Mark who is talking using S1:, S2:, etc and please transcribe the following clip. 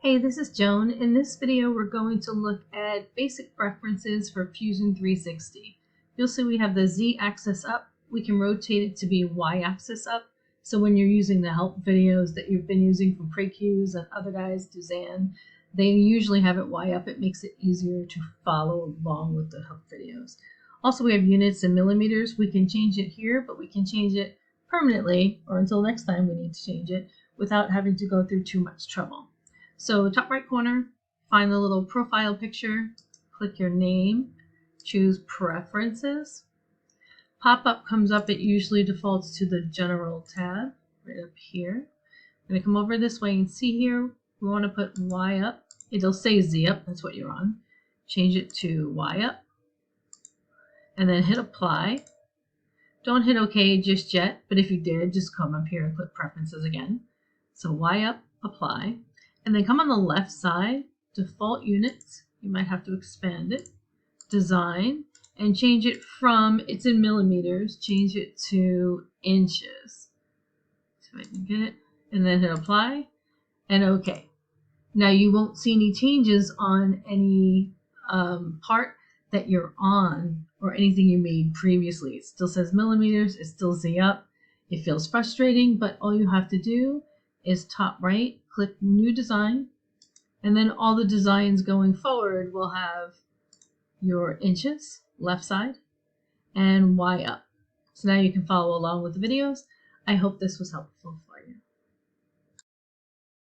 S1: Hey, this is Joan. In this video, we're going to look at basic preferences for Fusion360. You'll see we have the Z-axis up. We can rotate it to be Y-axis up. So when you're using the help videos that you've been using from PreQs and other guys, Duzan, they usually have it Y up. It makes it easier to follow along with the help videos. Also, we have units and millimeters. We can change it here, but we can change it permanently, or until next time we need to change it, without having to go through too much trouble. So top right corner, find the little profile picture, click your name, choose preferences. Pop-up comes up, it usually defaults to the general tab right up here. I'm going to come over this way and see here, we want to put Y up. It'll say Z up, that's what you're on. Change it to Y up and then hit apply. Don't hit OK just yet, but if you did, just come up here and click preferences again. So Y up, apply. And then come on the left side, default units, you might have to expand it, design, and change it from, it's in millimeters, change it to inches. So I can get it, and then hit apply, and OK. Now you won't see any changes on any part that you're on or anything you made previously. It still says millimeters, it's still Z up. It feels frustrating, but all you have to do is top right, click new design, and then all the designs going forward will have your inches, left side, and Y up. So now you can follow along with the videos. I hope this was helpful.